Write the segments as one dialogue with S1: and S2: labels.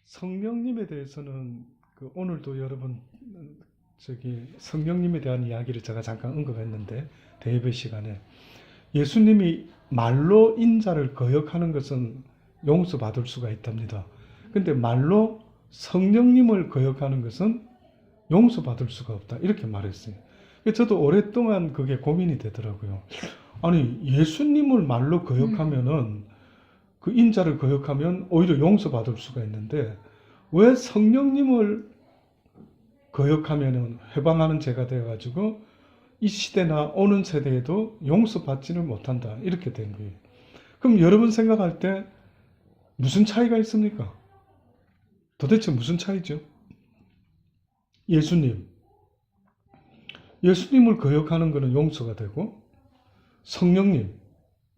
S1: 성령님에 대해서는 오늘도 여러분 성령님에 대한 이야기를 제가 잠깐 언급했는데 대예배 시간에 예수님이 말로 인자를 거역하는 것은 용서받을 수가 있답니다. 근데 말로 성령님을 거역하는 것은 용서받을 수가 없다 이렇게 말했어요. 저도 오랫동안 그게 고민이 되더라고요. 아니 예수님을 말로 거역하면은 그 인자를 거역하면 오히려 용서받을 수가 있는데 왜 성령님을 거역하면은 회방하는 죄가 되어가지고 이 시대나 오는 세대에도 용서받지는 못한다 이렇게 된 거예요. 그럼 여러분 생각할 때 무슨 차이가 있습니까? 도대체 무슨 차이죠? 예수님을 거역하는 것은 용서가 되고 성령님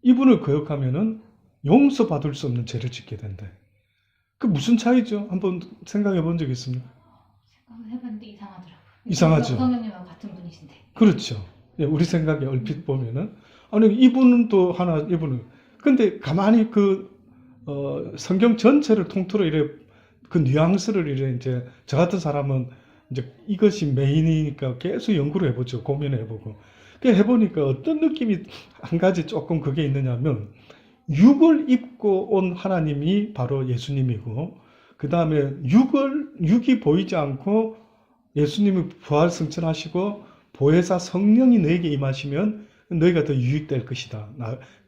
S1: 이분을 거역하면은 용서받을 수 없는 죄를 짓게 된다. 그 무슨 차이죠? 한번 생각해 본 적 있습니까?
S2: 해봤는데 이상하더라고요.
S1: 이상하죠.
S2: 성령님하고 같은 분이신데.
S1: 그렇죠. 예, 우리 생각에 얼핏 보면은 아니 이분은 또 하나 이분은 근데 가만히 성경 전체를 통틀어 이래 그 뉘앙스를 이래 이제 저 같은 사람은 이제 이것이 메인이니까 계속 연구를 해보죠. 고민해보고. 해보니까 어떤 느낌이 한 가지 조금 그게 있느냐면 육을 입고 온 하나님이 바로 예수님이고 그 다음에 육이 보이지 않고 예수님이 부활승천하시고 보혜사 성령이 너에게 임하시면 너희가 더 유익될 것이다.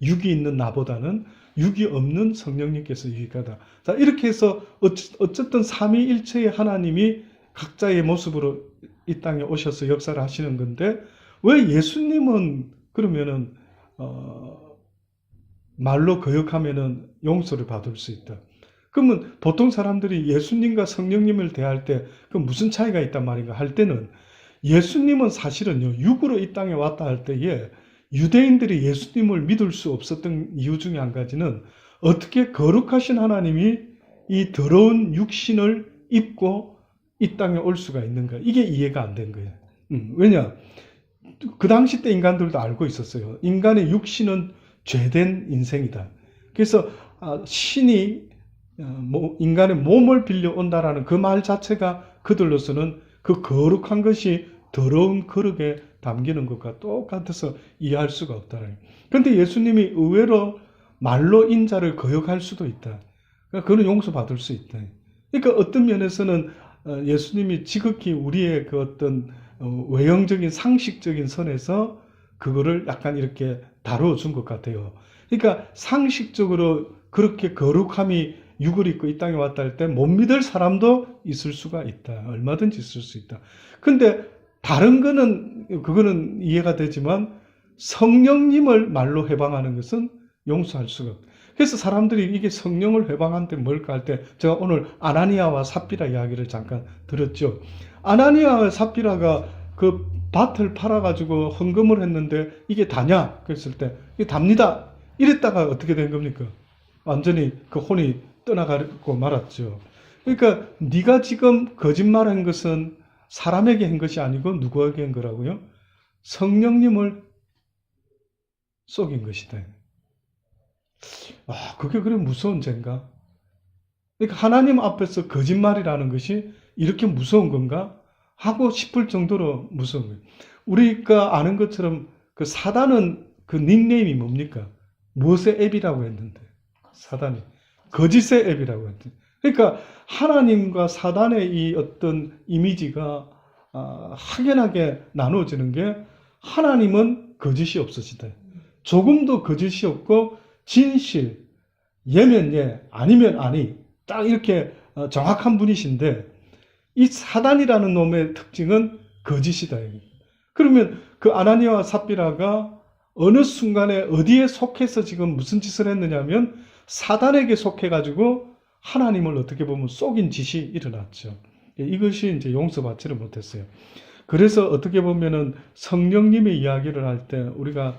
S1: 육이 있는 나보다는 육이 없는 성령님께서 유익하다. 자, 이렇게 해서 어쨌든 삼위일체의 하나님이 각자의 모습으로 이 땅에 오셔서 역사를 하시는 건데 왜 예수님은 그러면은 말로 거역하면은 용서를 받을 수 있다. 그러면 보통 사람들이 예수님과 성령님을 대할 때 그 무슨 차이가 있단 말인가 할 때는 예수님은 사실은요 육으로 이 땅에 왔다 할 때에 유대인들이 예수님을 믿을 수 없었던 이유 중에 한 가지는 어떻게 거룩하신 하나님이 이 더러운 육신을 입고 이 땅에 올 수가 있는가 이게 이해가 안 된 거예요. 왜냐 그 당시 때 인간들도 알고 있었어요. 인간의 육신은 죄된 인생이다. 그래서 신이 인간의 몸을 빌려온다라는 그 말 자체가 그들로서는 그 거룩한 것이 더러운 거룩에 담기는 것과 똑같아서 이해할 수가 없다는. 그런데 예수님이 의외로 말로 인자를 거역할 수도 있다. 그러니까 그는 용서받을 수 있다. 그러니까 어떤 면에서는 예수님이 지극히 우리의 그 어떤 외형적인 상식적인 선에서 그거를 약간 이렇게 다루어 준 것 같아요. 그러니까 상식적으로 그렇게 거룩함이 육을 입고 이 땅에 왔다 할 때 못 믿을 사람도 있을 수가 있다. 얼마든지 있을 수 있다. 근데 다른 거는 그거는 이해가 되지만 성령님을 말로 회방하는 것은 용서할 수가 없다. 그래서 사람들이 이게 성령을 회방한데 뭘까 할 때 제가 오늘 아나니아와 삽비라 이야기를 잠깐 들었죠. 아나니아와 삽비라가 그 밭을 팔아가지고 헌금을 했는데 이게 다냐? 그랬을 때 이게 답니다. 이랬다가 어떻게 된 겁니까? 완전히 그 혼이 떠나가고 말았죠. 그러니까 네가 지금 거짓말한 것은 사람에게 한 것이 아니고 누구에게 한 거라고요? 성령님을 속인 것이다. 그게 그래 무서운 죄인가? 그러니까 하나님 앞에서 거짓말이라는 것이 이렇게 무서운 건가? 하고 싶을 정도로 무서운 거예요. 우리가 아는 것처럼 그 사단은 그 닉네임이 뭡니까? 무엇의 앱이라고 했는데 사단이 거짓의 앱이라고 했는데 그러니까 하나님과 사단의 이 어떤 이미지가 확연하게 나누어지는 게 하나님은 거짓이 없으시다. 조금도 거짓이 없고 진실, 예면 예, 아니면 아니 딱 이렇게 정확한 분이신데 이 사단이라는 놈의 특징은 거짓이다. 그러면 그 아나니아와 삽비라가 어느 순간에 어디에 속해서 지금 무슨 짓을 했느냐면 사단에게 속해가지고 하나님을 어떻게 보면 속인 짓이 일어났죠. 이것이 이제 용서받지를 못했어요. 그래서 어떻게 보면은 성령님의 이야기를 할 때 우리가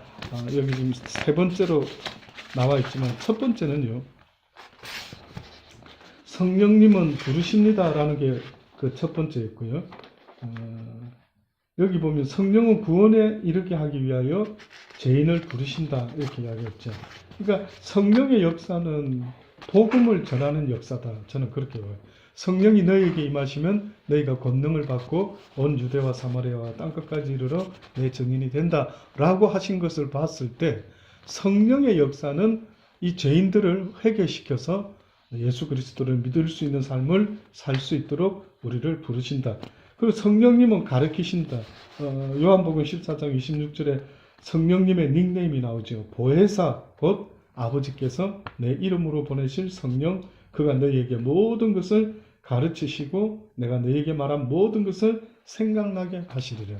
S1: 여기 지금 세 번째로 나와 있지만 첫 번째는요. 성령님은 부르십니다라는 게 그 첫 번째였고요. 여기 보면 성령은 구원에 이르게 하기 위하여 죄인을 부르신다 이렇게 이야기했죠. 그러니까 성령의 역사는 복음을 전하는 역사다. 저는 그렇게 봐요. 성령이 너희에게 임하시면 너희가 권능을 받고 온 유대와 사마리아와 땅끝까지 이르러 내 증인이 된다라고 하신 것을 봤을 때 성령의 역사는 이 죄인들을 회개시켜서 예수 그리스도를 믿을 수 있는 삶을 살 수 있도록 우리를 부르신다. 그리고 성령님은 가르치신다. 요한복음 14장 26절에 성령님의 닉네임이 나오죠. 보혜사 곧 아버지께서 내 이름으로 보내실 성령, 그가 너희에게 모든 것을 가르치시고 내가 너희에게 말한 모든 것을 생각나게 하시리라.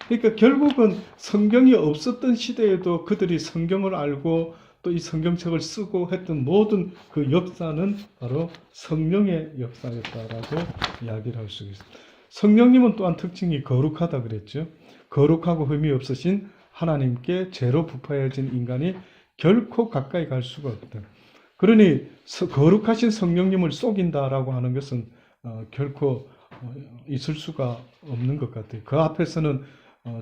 S1: 그러니까 결국은 성경이 없었던 시대에도 그들이 성경을 알고 또 이 성경책을 쓰고 했던 모든 그 역사는 바로 성령의 역사였다라고 이야기를 할 수 있습니다. 성령님은 또한 특징이 거룩하다 그랬죠. 거룩하고 흠이 없으신 하나님께 죄로 부패해진 인간이 결코 가까이 갈 수가 없다. 그러니 거룩하신 성령님을 속인다라고 하는 것은 결코 있을 수가 없는 것 같아요. 그 앞에서는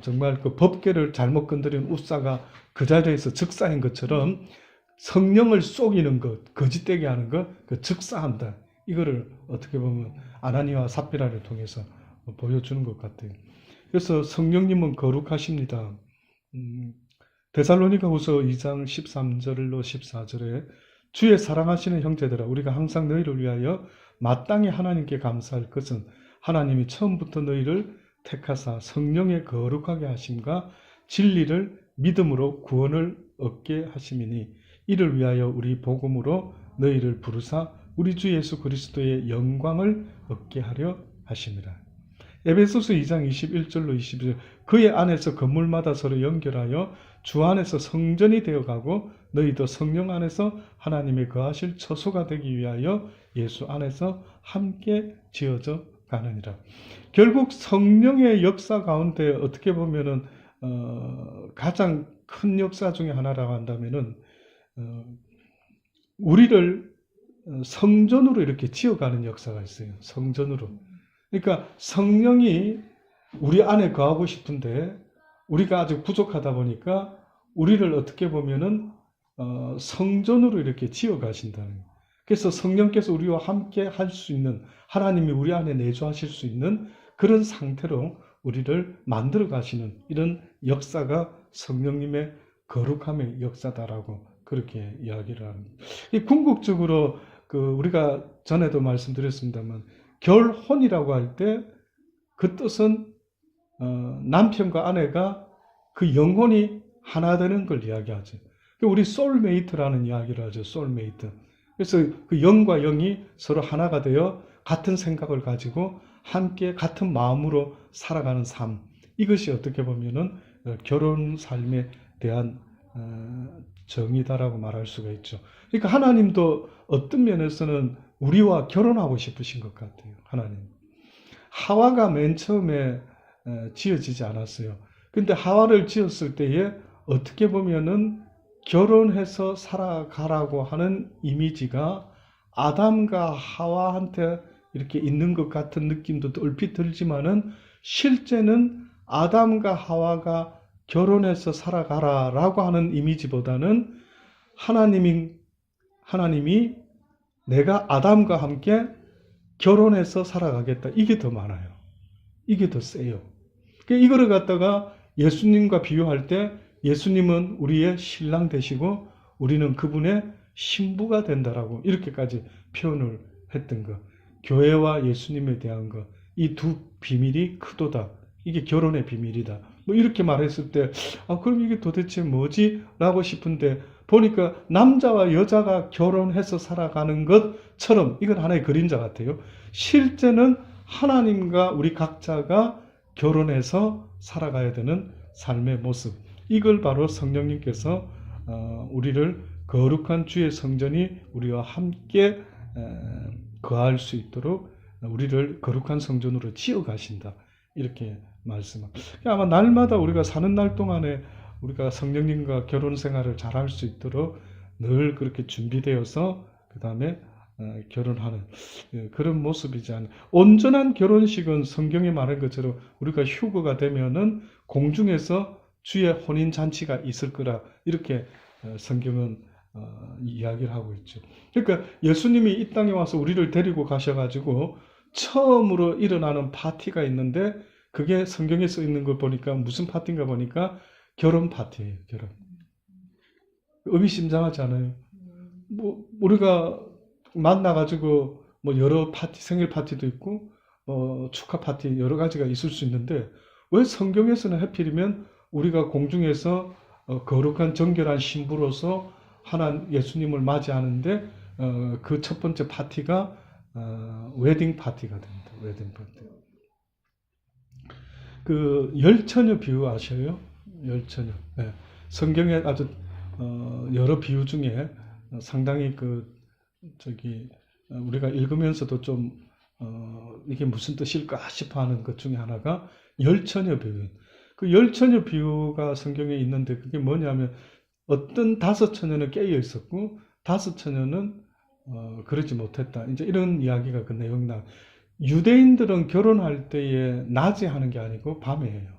S1: 정말 그 법궤를 잘못 건드린 웃사가 그 자리에서 즉사인 것처럼 성령을 속이는 것, 거짓되게 하는 것, 그 즉사한다. 이거를 어떻게 보면 아나니와 삽비라를 통해서 보여주는 것 같아요. 그래서 성령님은 거룩하십니다. 데살로니가후서 2장 13절로 14절에 주의 사랑하시는 형제들아 우리가 항상 너희를 위하여 마땅히 하나님께 감사할 것은 하나님이 처음부터 너희를 택하사 성령에 거룩하게 하심과 진리를 믿음으로 구원을 얻게 하심이니 이를 위하여 우리 복음으로 너희를 부르사 우리 주 예수 그리스도의 영광을 얻게 하려 하심이라. 에베소서 2장 21절로 22절 그의 안에서 건물마다 서로 연결하여 주 안에서 성전이 되어가고 너희도 성령 안에서 하나님의 거하실 처소가 되기 위하여 예수 안에서 함께 지어져 가느니라. 결국 성령의 역사 가운데 어떻게 보면은 가장 큰 역사 중에 하나라고 한다면은 우리를 성전으로 이렇게 지어가는 역사가 있어요. 성전으로. 그러니까 성령이 우리 안에 거하고 싶은데 우리가 아직 부족하다 보니까 우리를 어떻게 보면은 성전으로 이렇게 지어 가신다는 거예요. 그래서 성령께서 우리와 함께 할 수 있는 하나님이 우리 안에 내주하실 수 있는 그런 상태로 우리를 만들어 가시는 이런 역사가 성령님의 거룩함의 역사다라고 그렇게 이야기를 합니다. 궁극적으로 우리가 전에도 말씀드렸습니다만 결혼이라고 할 때 그 뜻은 남편과 아내가 그 영혼이 하나 되는 걸 이야기하죠. 우리 소울메이트라는 이야기를 하죠. 소울메이트. 그래서 그 영과 영이 서로 하나가 되어 같은 생각을 가지고 함께 같은 마음으로 살아가는 삶. 이것이 어떻게 보면은 결혼 삶에 대한 정의다라고 말할 수가 있죠. 그러니까 하나님도 어떤 면에서는 우리와 결혼하고 싶으신 것 같아요. 하나님. 하와가 맨 처음에 지어지지 않았어요. 근데 하와를 지었을 때에 어떻게 보면은 결혼해서 살아가라고 하는 이미지가 아담과 하와한테 이렇게 있는 것 같은 느낌도 얼핏 들지만은 실제는 아담과 하와가 결혼해서 살아가라라고 하는 이미지보다는 하나님이 내가 아담과 함께 결혼해서 살아가겠다. 이게 더 많아요. 이게 더 세요. 이거를 갖다가 예수님과 비유할 때 예수님은 우리의 신랑 되시고 우리는 그분의 신부가 된다라고 이렇게까지 표현을 했던 것. 교회와 예수님에 대한 것. 이 두 비밀이 크도다. 이게 결혼의 비밀이다. 뭐 이렇게 말했을 때 그럼 이게 도대체 뭐지? 라고 싶은데 보니까 남자와 여자가 결혼해서 살아가는 것처럼 이건 하나의 그림자 같아요. 실제는 하나님과 우리 각자가 결혼해서 살아가야 되는 삶의 모습. 이걸 바로 성령님께서 우리를 거룩한 주의 성전이 우리와 함께 거할 수 있도록 우리를 거룩한 성전으로 지어 가신다. 이렇게 말씀합니다. 아마 날마다 우리가 사는 날 동안에 우리가 성령님과 결혼 생활을 잘할 수 있도록 늘 그렇게 준비되어서 그 다음에 결혼하는 그런 모습이지 않나. 온전한 결혼식은 성경에 말한 것처럼 우리가 휴거가 되면은 공중에서 주의 혼인 잔치가 있을 거라 이렇게 성경은 이야기를 하고 있죠. 그러니까 예수님이 이 땅에 와서 우리를 데리고 가셔가지고 처음으로 일어나는 파티가 있는데 그게 성경에 써 있는 걸 보니까 무슨 파티인가 보니까 결혼 파티예요. 결혼. 의미심장하지 않아요? 뭐 우리가 만나가지고 뭐 여러 파티, 생일 파티도 있고 축하 파티 여러 가지가 있을 수 있는데 왜 성경에서는 하필이면 우리가 공중에서 거룩한 정결한 신부로서 예수님을 맞이하는데 그 첫 번째 파티가 웨딩 파티가 됩니다. 웨딩 파티. 그 열처녀 비유 아셔요? 열처녀. 네. 성경에 아주 여러 비유 중에 상당히 우리가 읽으면서도 좀 이게 무슨 뜻일까 싶어하는 것 중에 하나가 열처녀 비유. 그 열처녀 비유가 성경에 있는데 그게 뭐냐면 어떤 5처녀는 깨어 있었고 5처녀는 그러지 못했다. 이제 이런 이야기가 그 내용이 나. 유대인들은 결혼할 때에 낮에 하는 게 아니고 밤에 해요.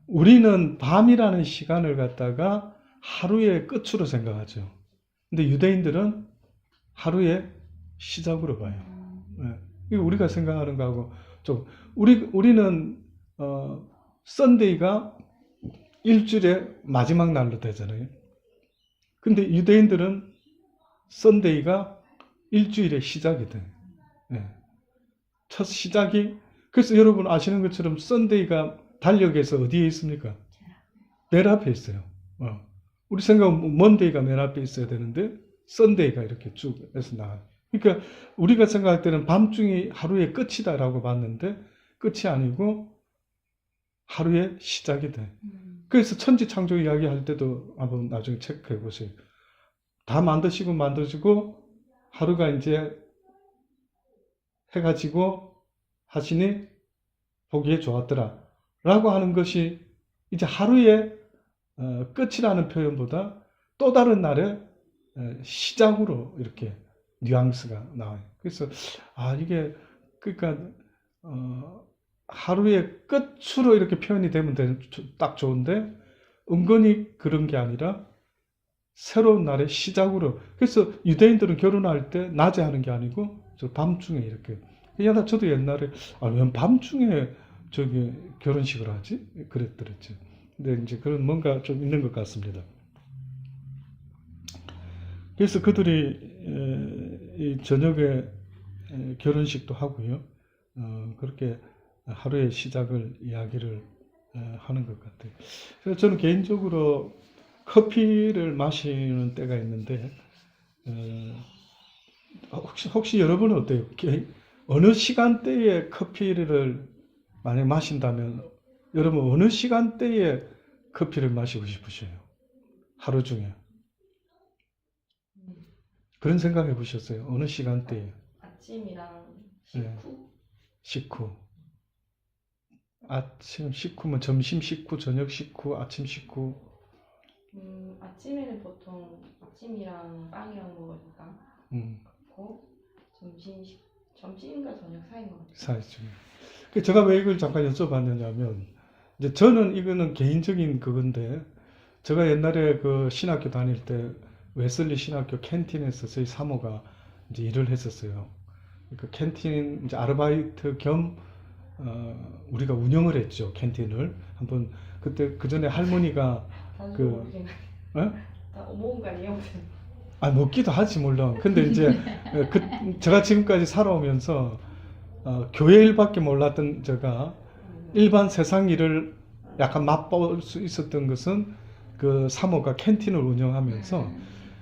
S1: 우리는 밤이라는 시간을 갖다가 하루의 끝으로 생각하죠. 근데 유대인들은 하루의 시작으로 봐요. 네. 우리가 생각하는 거하고 좀 우리는 썬데이가 일주일의 마지막 날로 되잖아요. 근데 유대인들은 썬데이가 일주일의 시작이 돼요. 네. 첫 시작이 그래서 여러분 아시는 것처럼 썬데이가 달력에서 어디에 있습니까? 맨 앞에 있어요. 우리 생각은 먼데이가 맨 앞에 있어야 되는데 썬데이가 이렇게 쭉 해서 나와요. 그러니까 우리가 생각할 때는 밤중이 하루의 끝이다라고 봤는데 끝이 아니고 하루의 시작이 돼. 그래서 천지창조 이야기할 때도 한번 나중에 체크해 보세요. 다 만드시고 하루가 이제 해가 지고 하시니 보기에 좋았더라 라고 하는 것이 이제 하루의 끝이라는 표현보다 또 다른 날의 시작으로 이렇게 뉘앙스가 나와요. 그래서 이게 그러니까 하루의 끝으로 이렇게 표현이 되면 딱 좋은데 은근히 그런 게 아니라 새로운 날의 시작으로. 그래서 유대인들은 결혼할 때 낮에 하는 게 아니고 밤중에 이렇게. 저도 옛날에 왜 밤중에 결혼식을 하지? 그랬더랬죠. 근데 이제 그런 뭔가 좀 있는 것 같습니다. 그래서 그들이 이 저녁에 결혼식도 하고요. 그렇게 하루의 시작을 이야기를 하는 것 같아요. 그래서 저는 개인적으로 커피를 마시는 때가 있는데 혹시 여러분은 어때요? 어느 시간대에 커피를 만약 마신다면 여러분 어느 시간대에 커피를 마시고 싶으세요? 하루 중에 그런 생각 해보셨어요? 어느 시간대에?
S3: 아침이랑
S1: 식후. 아침 식후면 점심 식후, 저녁 식후, 아침 식후.
S3: 아침에는 보통 아침이랑 빵이랑 먹으니까 그리고 점심과 저녁 사이인 것 같아요.
S1: 사이쯤. 제가 왜 이걸 잠깐 여쭤봤느냐면 이제 저는 이거는 개인적인 그건데 제가 옛날에 그 신학교 다닐 때 웨슬리 신학교 캔틴에서 저희 사모가 이제 일을 했었어요. 그 캔틴 이제 아르바이트 겸 우리가 운영을 했죠. 캔틴을 한번 그때 그 전에 할머니가
S3: 다 먹은 거 아니에요?
S1: 먹기도 하지 물론. 근데 이제 제가 지금까지 살아오면서 교회 일밖에 몰랐던 제가 일반 세상 일을 약간 맛볼 수 있었던 것은 그 사모가 캔틴을 운영하면서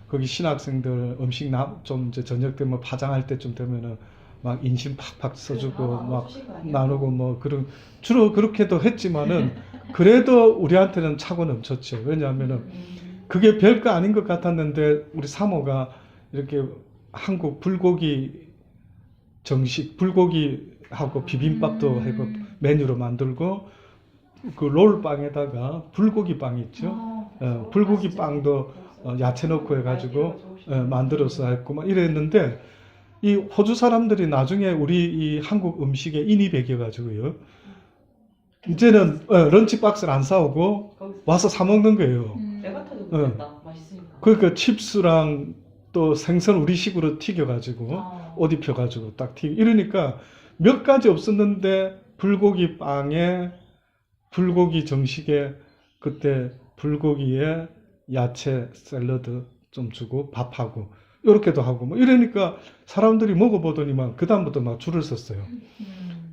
S1: 거기 신학생들 음식 좀 이제 저녁 때면 파장할 때쯤 되면은 막 인심 팍팍 써주고 막 나누고 뭐 그런 주로 그렇게도 했지만은 그래도 우리한테는 차고 넘쳤죠. 왜냐하면은 그게 별거 아닌 것 같았는데 우리 사모가 이렇게 한국 불고기 정식 불고기하고 비빔밥도 하고 메뉴로 만들고 그 롤빵에다가 불고기 빵 있죠. 불고기 빵도 야채 넣고 해가지고 만들어서 했고 막 이랬는데 이 호주 사람들이 나중에 우리 이 한국 음식에 인이 배겨가지고요. 이제는 런치 박스를 안 사오고 와서 사 먹는 거예요.
S3: 배가 터지고 맛있으니까.
S1: 그러니까 칩스랑 또 생선 우리식으로 튀겨가지고
S2: 어.
S1: 옷 입혀가지고 딱 이러니까 몇 가지 없었는데 불고기 빵에 불고기 정식에 그때 불고기에 야채 샐러드 좀 주고 밥하고 이렇게도 하고 뭐 이러니까 사람들이 먹어보더니만 그 다음부터 막 줄을 섰어요.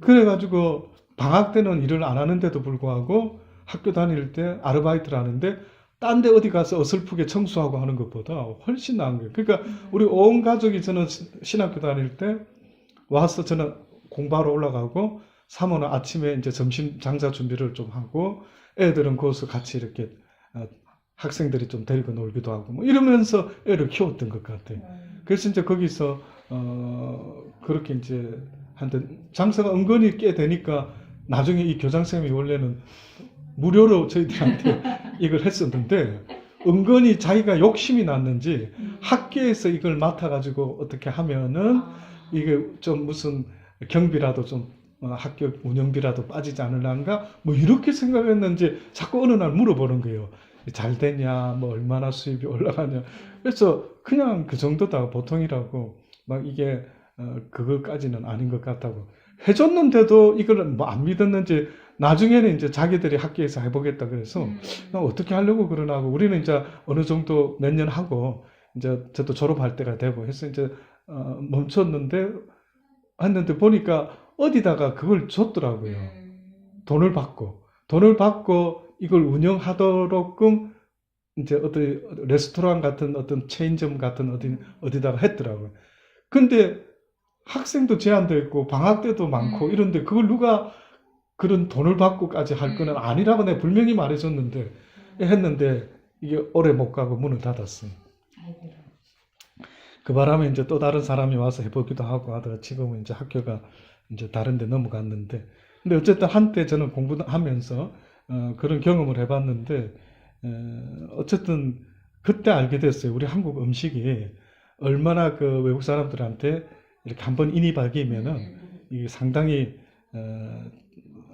S1: 그래가지고 방학 때는 일을 안 하는데도 불구하고 학교 다닐 때 아르바이트를 하는데 딴 데 어디 가서 어설프게 청소하고 하는 것보다 훨씬 나은 거예요. 그러니까 우리 온 가족이 저는 신학교 다닐 때 와서 저는 공부하러 올라가고 사모는 아침에 이제 점심 장사 준비를 좀 하고 애들은 거기서 같이 이렇게 학생들이 좀 데리고 놀기도 하고 뭐 이러면서 애를 키웠던 것 같아요. 그래서 이제 거기서 그렇게 이제 한데 장사가 은근히 꽤 되니까 나중에 이 교장선생님이 원래는 무료로 저희들한테 이걸 했었는데 은근히 자기가 욕심이 났는지 학교에서 이걸 맡아가지고 어떻게 하면은 이게 좀 무슨 경비라도 좀 학교 운영비라도 빠지지 않을란가 뭐 이렇게 생각했는지 자꾸 어느 날 물어보는 거예요. 잘 되냐 뭐 얼마나 수입이 올라가냐. 그래서 그냥 그 정도다 보통이라고 막 이게 그거까지는 아닌 것 같다고 해줬는데도 이걸 뭐 안 믿었는지 나중에는 이제 자기들이 학교에서 해보겠다 그래서 어떻게 하려고 그러나고 우리는 이제 어느 정도 몇 년 하고 이제 저도 졸업할 때가 되고 해서 이제 멈췄는데 했는데 보니까 어디다가 그걸 줬더라고요. 돈을 받고 이걸 운영하도록끔 이제 어떤 레스토랑 같은 어떤 체인점 같은 어디다가 했더라고요. 근데 학생도 제한되어 있고 방학 때도 많고 이런데 그걸 누가 그런 돈을 받고까지 할 거는 아니라고 내가 분명히 말해줬는데 했는데 이게 오래 못 가고 문을 닫았어요. 그 바람에 이제 또 다른 사람이 와서 해보기도 하고 하다가 지금은 이제 학교가 이제 다른 데 넘어갔는데 근데 어쨌든 한때 저는 공부하면서 그런 경험을 해봤는데 어쨌든 그때 알게 됐어요. 우리 한국 음식이 얼마나 그 외국 사람들한테 이렇게 한번 인이 박이면은 이게 상당히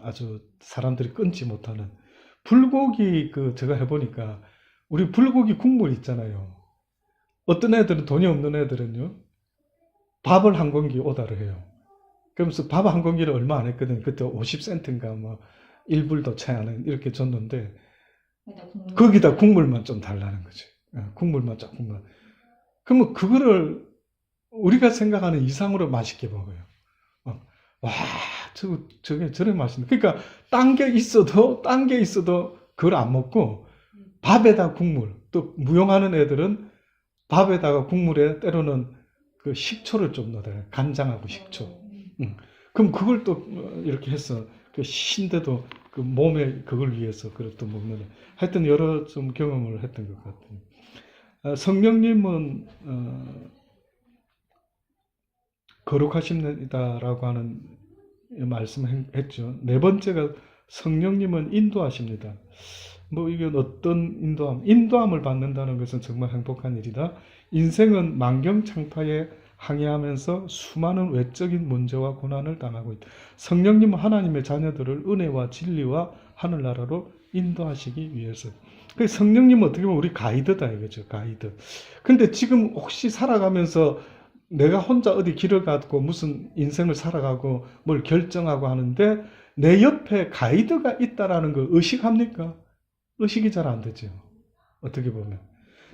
S1: 아주 사람들이 끊지 못하는 불고기 그 제가 해보니까 우리 불고기 국물 있잖아요. 어떤 애들은 돈이 없는 애들은요 밥을 한 공기 오다를 해요. 그러면서 밥 한 공기를 얼마 안 했거든요. 그때 50센트인가 뭐 1불도 채 안 한 이렇게 줬는데 거기다 국물만 좀 달라는 거죠. 국물만 조금만. 그러면 그거를 우리가 생각하는 이상으로 맛있게 먹어요. 와, 저게 저래 맛있네. 그러니까 딴 게 있어도 그걸 안 먹고 밥에다 국물. 또 무용하는 애들은 밥에다가 국물에 때로는 그 식초를 좀 넣어요. 간장하고 식초. 그럼 그걸 또 이렇게 해서 그 신데도 그 몸에 그걸 위해서 그걸 또 먹는. 하여튼 여러 좀 경험을 했던 것 같아요. 성령님은 거룩하십니다라고 하는 말씀했죠. 네 번째가 성령님은 인도하십니다. 뭐 이건 어떤 인도함을 받는다는 것은 정말 행복한 일이다. 인생은 만경창파에 항해하면서 수많은 외적인 문제와 고난을 당하고 있다. 성령님은 하나님의 자녀들을 은혜와 진리와 하늘나라로 인도하시기 위해서. 그래서 성령님은 어떻게 보면 우리 가이드다 이거죠. 가이드. 근데 지금 혹시 살아가면서 내가 혼자 어디 길을 가고 무슨 인생을 살아가고 뭘 결정하고 하는데 내 옆에 가이드가 있다라는 걸 의식합니까? 의식이 잘 안 되죠. 어떻게 보면.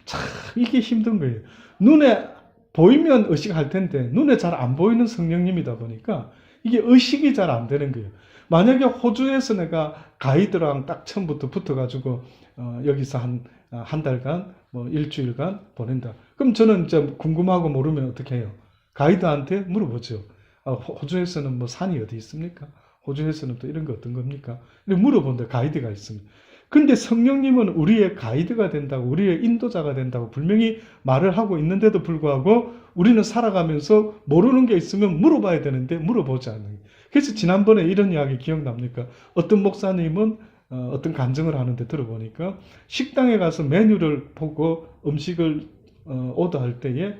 S1: 참 이게 힘든 거예요. 눈에 보이면 의식할 텐데 눈에 잘 안 보이는 성령님이다 보니까 이게 의식이 잘 안 되는 거예요. 만약에 호주에서 내가 가이드랑 딱 처음부터 붙어가지고 여기서 한 달간 뭐 일주일간 보낸다. 그럼 저는 이제 궁금하고 모르면 어떻게 해요? 가이드한테 물어보죠. 호주에서는 뭐 산이 어디 있습니까? 호주에서는 또 이런 거 어떤 겁니까? 이렇게 물어본다. 가이드가 있습니다. 근데 성령님은 우리의 가이드가 된다고, 우리의 인도자가 된다고 분명히 말을 하고 있는데도 불구하고 우리는 살아가면서 모르는 게 있으면 물어봐야 되는데 물어보지 않는 거예요. 그래서 지난번에 이런 이야기 기억납니까? 어떤 목사님은 어떤 간증을 하는데 들어보니까 식당에 가서 메뉴를 보고 음식을 오더할 때에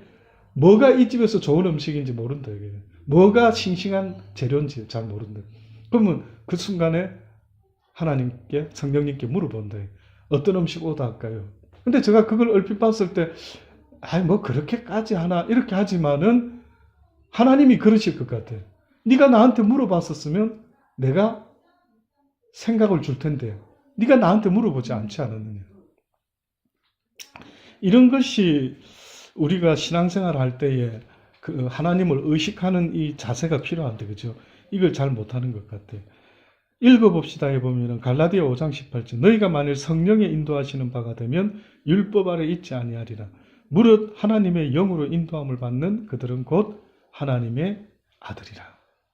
S1: 뭐가 이 집에서 좋은 음식인지 모른다. 뭐가 싱싱한 재료인지 잘 모른다. 그러면 그 순간에 하나님께 성령님께 물어본다. 어떤 음식 오더 할까요? 근데 제가 그걸 얼핏 봤을 때, 아이, 뭐, 그렇게까지 하나, 이렇게 하지만은, 하나님이 그러실 것 같아요. 네가 나한테 물어봤었으면 내가 생각을 줄 텐데, 네가 나한테 물어보지 않지 않았느냐. 이런 것이 우리가 신앙생활을 할 때에 그 하나님을 의식하는 이 자세가 필요한데, 그죠? 이걸 잘 못하는 것 같아요. 읽어봅시다. 보면은 갈라디아 5장 18절 너희가 만일 성령의 인도하시는 바가 되면 율법 아래 있지 아니하리라. 무릇 하나님의 영으로 인도함을 받는 그들은 곧 하나님의 아들이라.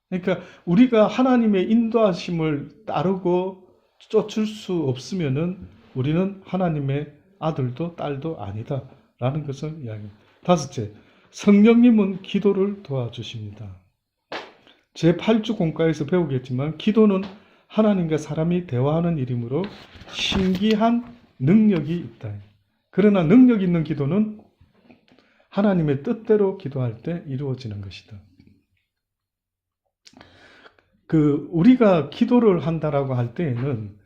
S1: 그러니까 우리가 하나님의 인도하심을 따르고 쫓을 수 없으면은 우리는 하나님의 아들도 딸도 아니다라는 것을 이야기합니다. 다섯째, 성령님은 기도를 도와주십니다. 제8주 공과에서 배우겠지만 기도는 하나님과 사람이 대화하는 일이므로 신기한 능력이 있다. 그러나 능력 있는 기도는 하나님의 뜻대로 기도할 때 이루어지는 것이다. 우리가 기도를 한다라고 할 때에는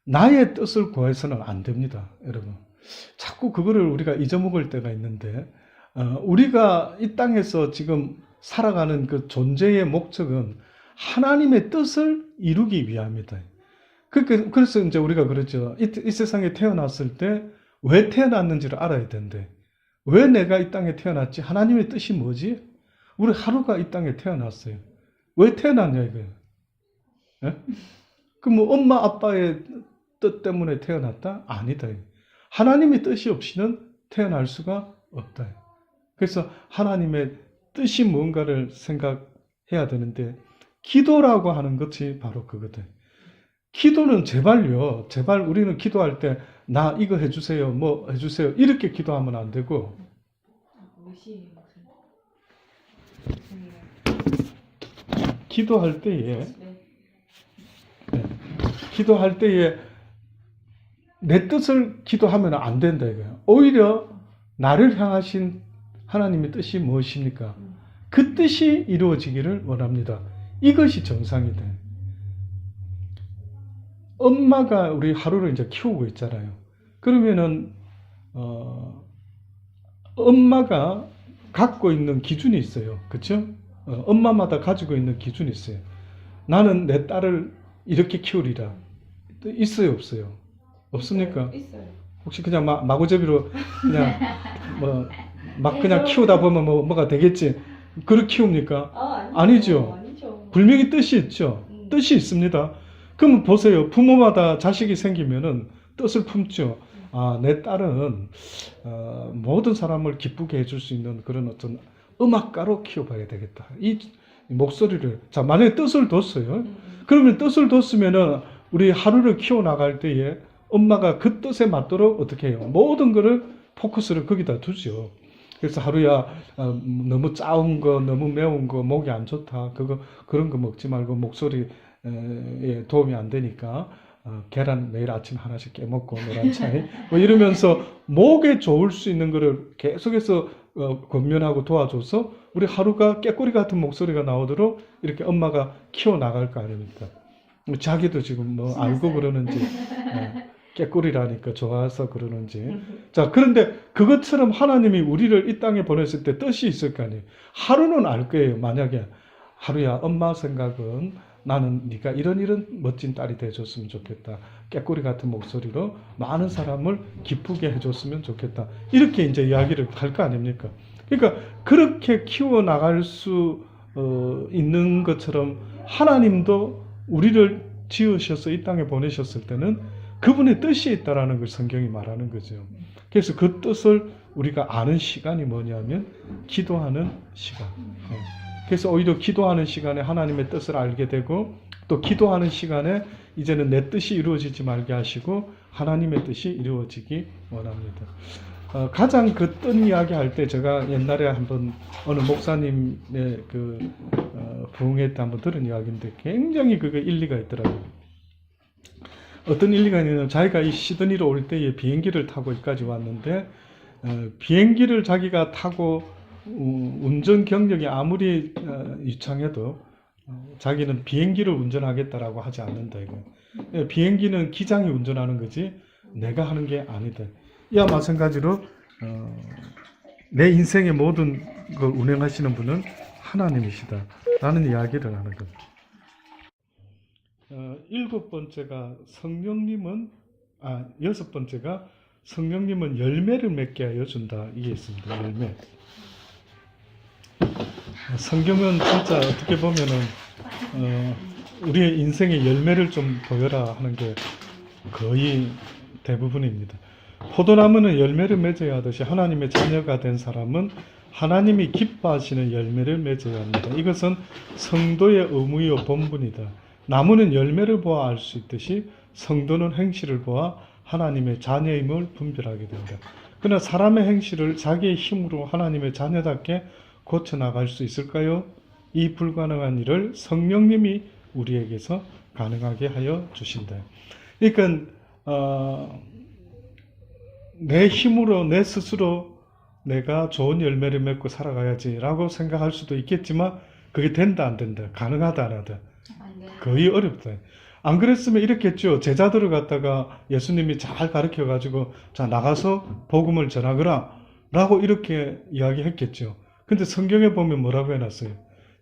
S1: 나의 뜻을 구해서는 안 됩니다, 여러분. 자꾸 그거를 우리가 잊어먹을 때가 있는데, 우리가 이 땅에서 지금 살아가는 그 존재의 목적은 하나님의 뜻을 이루기 위함이다. 그래서 이제 우리가 그러죠. 이 세상에 태어났을 때 왜 태어났는지를 알아야 된대. 왜 내가 이 땅에 태어났지? 하나님의 뜻이 뭐지? 우리 하루가 이 땅에 태어났어요. 왜 태어났냐 이거예요. 예? 뭐 엄마 아빠의 뜻 때문에 태어났다? 아니다. 하나님의 뜻이 없이는 태어날 수가 없다. 그래서 하나님의 뜻이 뭔가를 생각해야 되는데 기도라고 하는 것이 바로 그거다. 기도는 제발요. 제발 우리는 기도할 때 나 이거 해주세요. 뭐 해주세요. 이렇게 기도하면 안 되고 기도할 때에 기도할 때에 내 뜻을 기도하면 안 된다 이거예요. 오히려 나를 향하신 하나님의 뜻이 무엇입니까? 그 뜻이 이루어지기를 원합니다. 이것이 정상이다. 엄마가 우리 하루를 이제 키우고 있잖아요. 그러면은 엄마가 갖고 있는 기준이 있어요. 그렇죠? 엄마마다 가지고 있는 기준이 있어요. 나는 내 딸을 이렇게 키우리라. 있어요, 없어요? 없습니까?
S3: 있어요.
S1: 혹시 그냥 마구잡이로 그냥 막 그냥 키우다 보면 뭐가 되겠지. 그렇게 키웁니까? 아니죠. 분명히 뜻이 있죠. 뜻이 있습니다. 그럼 보세요. 부모마다 자식이 생기면은 뜻을 품죠. 내 딸은 모든 사람을 기쁘게 해줄 수 있는 그런 어떤 음악가로 키워봐야 되겠다. 이 목소리를 만약에 뜻을 뒀어요. 그러면 뜻을 뒀으면은 우리 하루를 키워나갈 때에 엄마가 그 뜻에 맞도록 어떻게 해요? 모든 거를 포커스를 거기다 두죠. 그래서 하루야 너무 짜운 거, 너무 매운 거, 목이 안 좋다. 그런 거 먹지 말고 목소리에 도움이 안 되니까 계란 매일 아침 하나씩 깨먹고 노란 차에 뭐 이러면서 목에 좋을 수 있는 거를 계속해서 권면하고 도와줘서 우리 하루가 깨꼬리 같은 목소리가 나오도록 이렇게 엄마가 키워나갈 거 아닙니까? 자기도 지금 뭐 알고 그러는지 깨꼬리라니까 좋아서 그러는지. 자, 그런데 그것처럼 하나님이 우리를 이 땅에 보냈을 때 뜻이 있을 거 아니에요. 하루는 알 거예요. 만약에 하루야 엄마 생각은 나는 네가 이런 멋진 딸이 돼줬으면 좋겠다. 깨꼬리 같은 목소리로 많은 사람을 기쁘게 해줬으면 좋겠다. 이렇게 이제 이야기를 할 거 아닙니까? 그러니까 그렇게 키워나갈 수 있는 것처럼 하나님도 우리를 지으셔서 이 땅에 보내셨을 때는 그분의 뜻이 있다라는 걸 성경이 말하는 거죠. 그래서 그 뜻을 우리가 아는 시간이 뭐냐면 기도하는 시간. 그래서 오히려 기도하는 시간에 하나님의 뜻을 알게 되고 또 기도하는 시간에 이제는 내 뜻이 이루어지지 말게 하시고 하나님의 뜻이 이루어지기 원합니다. 가장 그 뜻 이야기 할 때 제가 옛날에 한번 어느 목사님의 부흥회 때 한번 들은 이야기인데 굉장히 그게 일리가 있더라고요. 어떤 일리가 있냐면 자기가 이 시드니로 올 때에 비행기를 타고 여기까지 왔는데 비행기를 자기가 타고 운전 경력이 아무리 유창해도 자기는 비행기를 운전하겠다라고 하지 않는다 이거. 비행기는 기장이 운전하는 거지 내가 하는 게 아니다. 이와 마찬가지로 내 인생의 모든 걸 운행하시는 분은 하나님이시다라는 이야기를 하는 겁니다. 일곱 번째가 여섯 번째가 성령님은 열매를 맺게 하여 준다. 이게 있습니다. 열매. 성경은 진짜 어떻게 보면은 우리의 인생의 열매를 좀 보여라 하는 게 거의 대부분입니다. 포도나무는 열매를 맺어야 하듯이 하나님의 자녀가 된 사람은 하나님이 기뻐하시는 열매를 맺어야 합니다. 이것은 성도의 의무요 본분이다. 나무는 열매를 보아 알 수 있듯이 성도는 행실을 보아 하나님의 자녀임을 분별하게 된다. 그러나 사람의 행실을 자기의 힘으로 하나님의 자녀답게 고쳐나갈 수 있을까요? 이 불가능한 일을 성령님이 우리에게서 가능하게 하여 주신다. 그러니까 내 힘으로 내 스스로 내가 좋은 열매를 맺고 살아가야지라고 생각할 수도 있겠지만 그게 된다 안 된다, 가능하다 안 하다, 거의 어렵다. 안 그랬으면 이랬겠죠. 제자들을 갖다가 예수님이 잘 가르쳐 가지고 자 나가서 복음을 전하거라 라고 이렇게 이야기했겠죠. 근데 성경에 보면 뭐라고 해놨어요?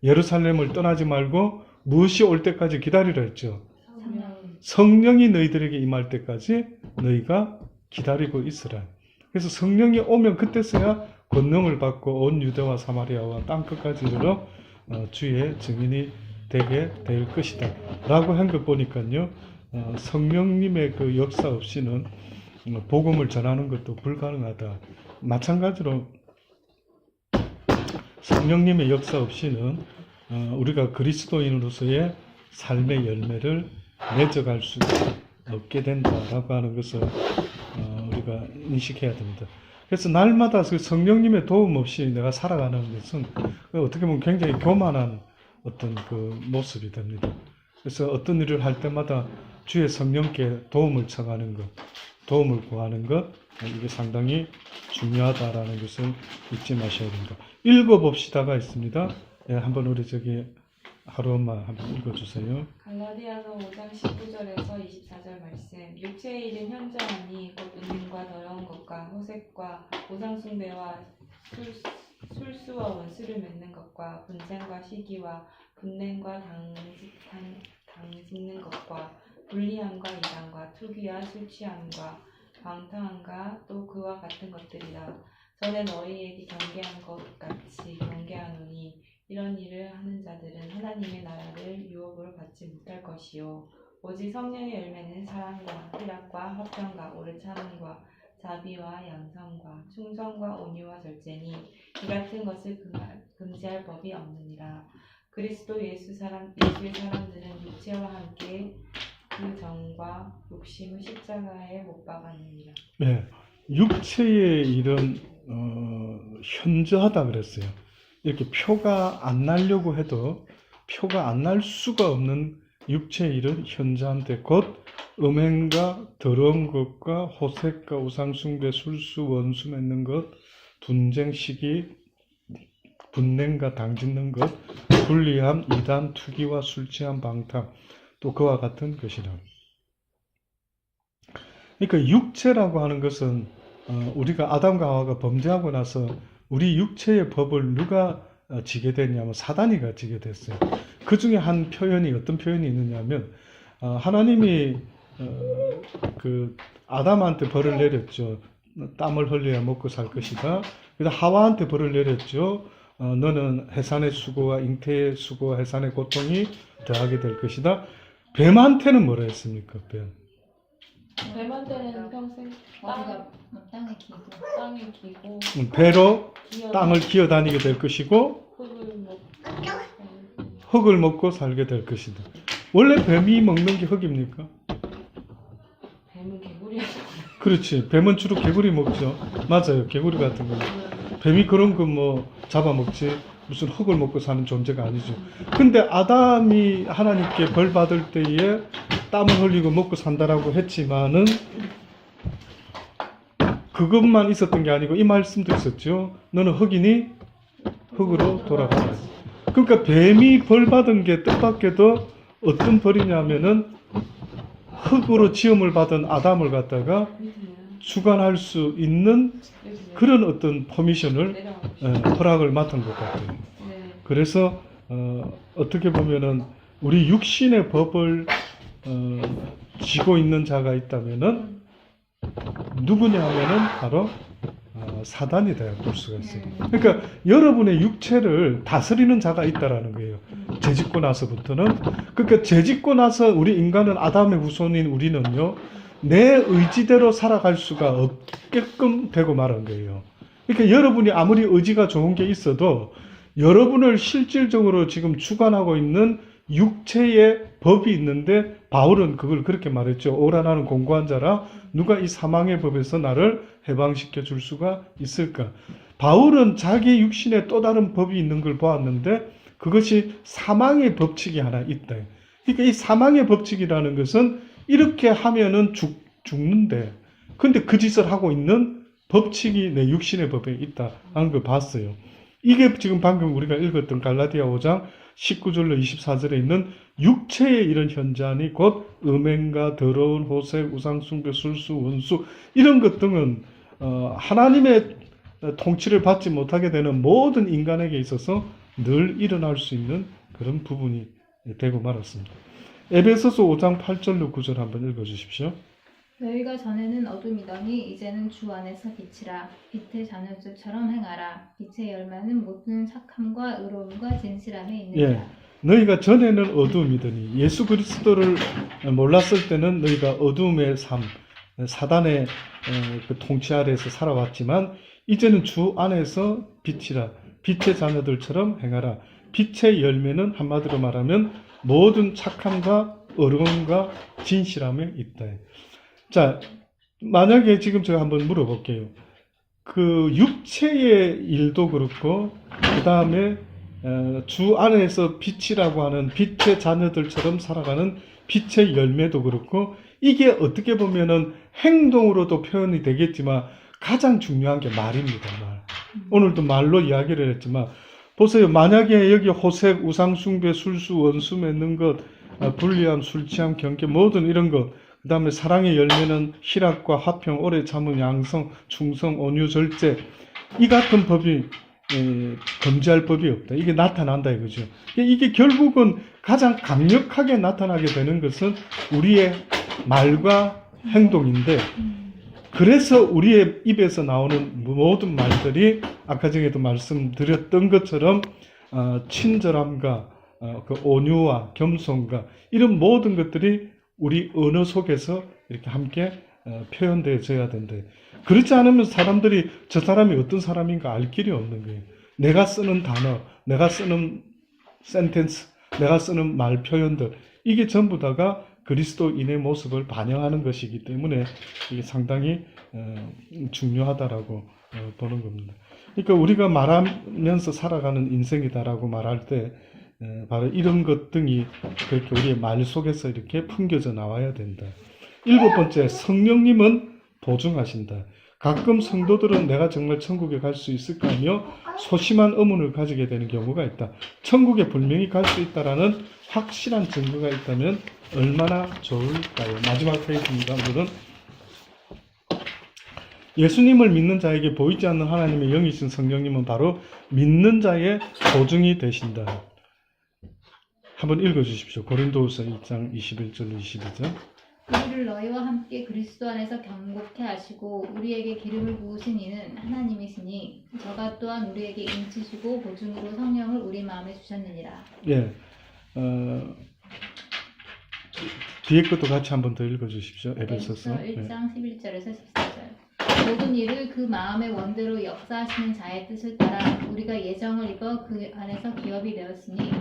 S1: 예루살렘을 떠나지 말고 무엇이 올 때까지 기다리라 했죠. 성령이 너희들에게 임할 때까지 너희가 기다리고 있으라. 그래서 성령이 오면 그때서야 권능을 받고 온 유대와 사마리아와 땅끝까지 이르러 주의 증인이 되게 될 것이다 라고 한 것 보니까요, 성령님의 그 역사 없이는 복음을 전하는 것도 불가능하다. 마찬가지로 성령님의 역사 없이는 우리가 그리스도인으로서의 삶의 열매를 맺어갈 수 없게 된다라고 하는 것을 우리가 인식해야 됩니다. 그래서 날마다 그 성령님의 도움 없이 내가 살아가는 것은 어떻게 보면 굉장히 교만한 어떤 그 모습이 됩니다. 그래서 어떤 일을 할 때마다 주의 성령께 도움을 청하는 것, 도움을 구하는 것, 이게 상당히 중요하다라는 것을 잊지 마셔야 됩니다. 읽어봅시다가 있습니다. 예, 한번 우리 하루만 한번 읽어주세요.
S3: 갈라디아서 5장 19절에서 24절 말씀. 육체의 일은 현저하니 곧 음행과 더러운 것과 호색과 우상숭배와 술수와 원수를 맺는 것과 분쟁과 시기와 분냄과 당짓는 것과 불리함과 이단과 투기와 술취함과 방탕함과 또 그와 같은 것들이라. 전에 너희에게 경계한 것 같이 경계하노니 이런 일을 하는 자들은 하나님의 나라를 유업으로 받지 못할 것이요 오직 성령의 열매는 사랑과 희락과 화평과 오래 참음과 자비와 양성과 충성과 온유와 절제니 이 같은 것을 금지할 법이 없느니라. 그리스도 예수의 사람들은 육체와 함께 그 정과 욕심을 십자가에 못 박았느니라.
S1: 네, 육체의 일은 현저하다 그랬어요. 이렇게 표가 안 나려고 해도 표가 안 날 수가 없는 육체의 일은 현저한데 곧 음행과 더러운 것과 호색과 우상숭배, 술수, 원수 맺는 것, 분쟁, 시기, 분냄과 당짓는 것, 불리함, 이단, 투기와 술취함, 방탕, 또 그와 같은 것이라. 그러니까 육체라고 하는 것은 우리가 아담과 하와가 범죄하고 나서 우리 육체의 법을 누가 지게 됐냐면 사단이가 지게 됐어요. 그 중에 한 표현이 어떤 표현이 있느냐면 하나님이 그 아담한테 벌을 내렸죠. 땀을 흘려야 먹고 살 것이다. 그래서 하와한테 벌을 내렸죠. 너는 해산의 수고와 잉태의 수고와 해산의 고통이 더하게 될 것이다. 뱀한테는 뭐라 했습니까?
S3: 뱀한테는 평생
S2: 땅에 기고
S1: 배로 땅을 기어다니게 될 것이고 흙을 먹고 살게 될 것이다. 원래 뱀이 먹는 게 흙입니까?
S3: 뱀은 개구리야.
S1: 그렇지. 뱀은 주로 개구리 먹죠. 맞아요. 개구리 같은 거. 뱀이 그런 거 뭐 잡아먹지 무슨 흙을 먹고 사는 존재가 아니죠. 근데 아담이 하나님께 벌 받을 때에 땀을 흘리고 먹고 산다라고 했지만은 그것만 있었던 게 아니고 이 말씀도 있었죠. 너는 흙이니 흙으로 돌아가라. 그러니까 뱀이 벌 받은 게 뜻밖에도 어떤 벌이냐면은 흙으로 지음을 받은 아담을 갖다가 주관할 수 있는 그런 어떤 퍼미션을
S3: 내려가고
S1: 허락을 맡은 것 같아요.
S3: 네.
S1: 그래서 어떻게 보면은 우리 육신의 법을 지고 있는 자가 있다면은 누구냐 하면은 바로 사단이다 볼 수가 있어요. 그러니까 여러분의 육체를 다스리는 자가 있다라는 거예요. 죄짓고 나서부터는. 그러니까 죄짓고 나서 우리 인간은 아담의 후손인 우리는요, 내 의지대로 살아갈 수가 없게끔 되고 말한 거예요. 그러니까 여러분이 아무리 의지가 좋은 게 있어도 여러분을 실질적으로 지금 주관하고 있는 육체의 법이 있는데, 바울은 그걸 그렇게 말했죠. 오라 나는 공고한 자라 누가 이 사망의 법에서 나를 해방시켜 줄 수가 있을까? 바울은 자기 육신에 또 다른 법이 있는 걸 보았는데 그것이 사망의 법칙이 하나 있다. 그러니까 이 사망의 법칙이라는 것은 이렇게 하면은 죽는데, 근데 그 짓을 하고 있는 법칙이 내 육신의 법에 있다 하는 걸 봤어요. 이게 지금 방금 우리가 읽었던 갈라디아 5장 19절로 24절에 있는 육체의 이런 현장이 곧 음행과 더러운 호색, 우상숭배, 술수, 원수 이런 것 등은 하나님의 통치를 받지 못하게 되는 모든 인간에게 있어서 늘 일어날 수 있는 그런 부분이 되고 말았습니다. 에베소서 5장 8절로 9절 한번 읽어주십시오.
S2: 너희가 전에는 어둠이더니 이제는 주 안에서 빛이라. 빛의 자녀들처럼 행하라. 빛의 열매는 모든 착함과 의로움과 진실함에 있느니라.
S1: 예, 너희가 전에는 어두움이더니 예수 그리스도를 몰랐을 때는 너희가 어두움의 삶, 사단의 그 통치 아래에서 살아왔지만 이제는 주 안에서 빛이라. 빛의 자녀들처럼 행하라. 빛의 열매는 한마디로 말하면 모든 착함과 의로움과 진실함에 있다. 자, 만약에 지금 제가 한번 물어볼게요. 그 육체의 일도 그렇고 그 다음에 주 안에서 빛이라고 하는 빛의 자녀들처럼 살아가는 빛의 열매도 그렇고, 이게 어떻게 보면은 행동으로도 표현이 되겠지만 가장 중요한 게 말입니다. 말. 오늘도 말로 이야기를 했지만 보세요. 만약에 여기 호색, 우상숭배, 술수, 원수 맺는 것, 불리함, 술 취함, 경계 모든 이런 것, 그 다음에 사랑의 열매는 희락과 화평, 오래 참은 양성, 충성, 온유, 절제, 이 같은 법이 금지할 법이 없다. 이게 나타난다 이거죠. 이게 결국은 가장 강력하게 나타나게 되는 것은 우리의 말과 행동인데, 그래서 우리의 입에서 나오는 모든 말들이 아까 전에도 말씀드렸던 것처럼 친절함과 그 온유와 겸손과 이런 모든 것들이 우리 언어 속에서 이렇게 함께 표현되어져야 된다. 그렇지 않으면 사람들이 저 사람이 어떤 사람인가 알 길이 없는 거예요. 내가 쓰는 단어, 내가 쓰는 센텐스, 내가 쓰는 말 표현들, 이게 전부 다가 그리스도인의 모습을 반영하는 것이기 때문에 이게 상당히 중요하다라고 보는 겁니다. 그러니까 우리가 말하면서 살아가는 인생이다라고 말할 때 바로 이런 것 등이 그렇게 우리의 말 속에서 이렇게 풍겨져 나와야 된다. 7번째, 성령님은 보증하신다. 가끔 성도들은 내가 정말 천국에 갈 수 있을까 하며 소심한 의문을 가지게 되는 경우가 있다. 천국에 분명히 갈 수 있다라는 확실한 증거가 있다면 얼마나 좋을까요? 마지막 페이지입니다. 오늘은 예수님을 믿는 자에게 보이지 않는 하나님의 영이신 성령님은 바로 믿는 자의 보증이 되신다. 한번 읽어주십시오. 고린도후서 1장 21절로 22절.
S2: 우리를 너희와 함께 그리스도 안에서 경고케 하시고 우리에게 기름을 부으신 이는 하나님이시니 저가 또한 우리에게 인치시고 보증으로 성령을 우리 마음에 주셨느니라.
S1: 예, 뒤에 것도 같이 한번 더 읽어주십시오. 에베소서
S2: 1장 11절에서 14절. 모든 일을 그 마음의 원대로 역사하시는 자의 뜻을 따라 우리가 예정을 입어 그 안에서 기업이 되었으니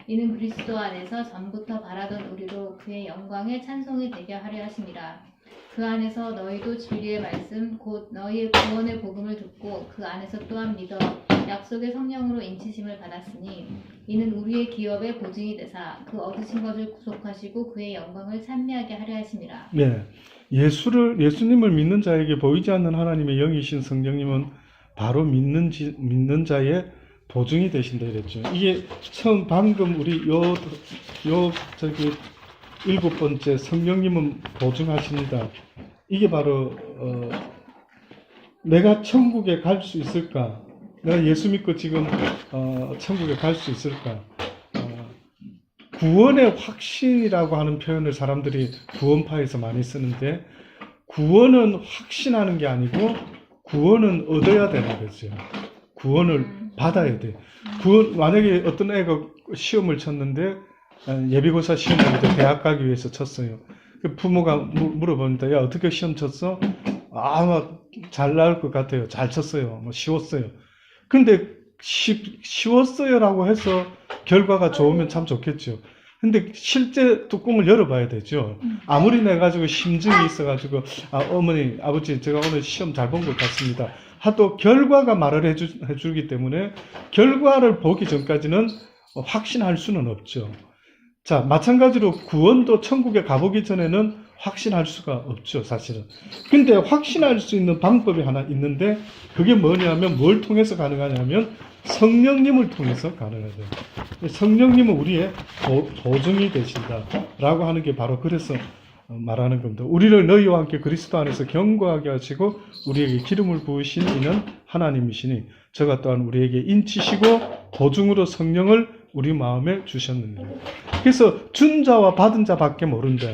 S2: 이는 그리스도 안에서 전부터 바라던 우리로 그의 영광의 찬송이 되게 하려 하심이라. 그 안에서 너희도 진리의 말씀 곧 너희의 구원의 복음을 듣고 그 안에서 또한 믿어 약속의 성령으로 인치심을 받았으니 이는 우리의 기업의 보증이 되사 그 얻으신 것을 구속하시고 그의 영광을 찬미하게 하려 하심이라.
S1: 네, 예수님을 믿는 자에게 보이지 않는 하나님의 영이신 성령님은 바로 믿는 자의 보증이 되신다 이랬죠. 이게 처음 방금 우리 저기 7번째 성령님은 보증하십니다. 이게 바로 내가 천국에 갈 수 있을까? 내가 예수 믿고 지금 천국에 갈 수 있을까? 구원의 확신이라고 하는 표현을 사람들이 구원파에서 많이 쓰는데 구원은 확신하는 게 아니고 구원은 얻어야 되는 거죠. 구원을 받아야 돼. 만약에 어떤 애가 시험을 쳤는데 예비고사 시험을 이제 대학 가기 위해서 쳤어요. 그 부모가 물어봅니다. 야, 어떻게 시험 쳤어? 잘 나올 것 같아요. 잘 쳤어요. 쉬웠어요. 근데 쉬웠어요라고 해서 결과가 좋으면 참 좋겠죠. 근데 실제 뚜껑을 열어봐야 되죠. 아무리 내가지고 심증이 있어가지고 어머니, 아버지, 제가 오늘 시험 잘 본 것 같습니다. 하도 결과가 말을 해주기 때문에 결과를 보기 전까지는 확신할 수는 없죠. 자, 마찬가지로 구원도 천국에 가보기 전에는 확신할 수가 없죠, 사실은. 근데 확신할 수 있는 방법이 하나 있는데 그게 뭐냐면 뭘 통해서 가능하냐면 성령님을 통해서 가능하죠. 성령님은 우리의 보증이 되신다라고 하는 게 바로 그래서 말하는 겁니다. 우리를 너희와 함께 그리스도 안에서 견고하게 하시고 우리에게 기름을 부으신 이는 하나님이시니 저가 또한 우리에게 인치시고 보증으로 성령을 우리 마음에 주셨느니라. 그래서 준 자와 받은 자밖에 모른다.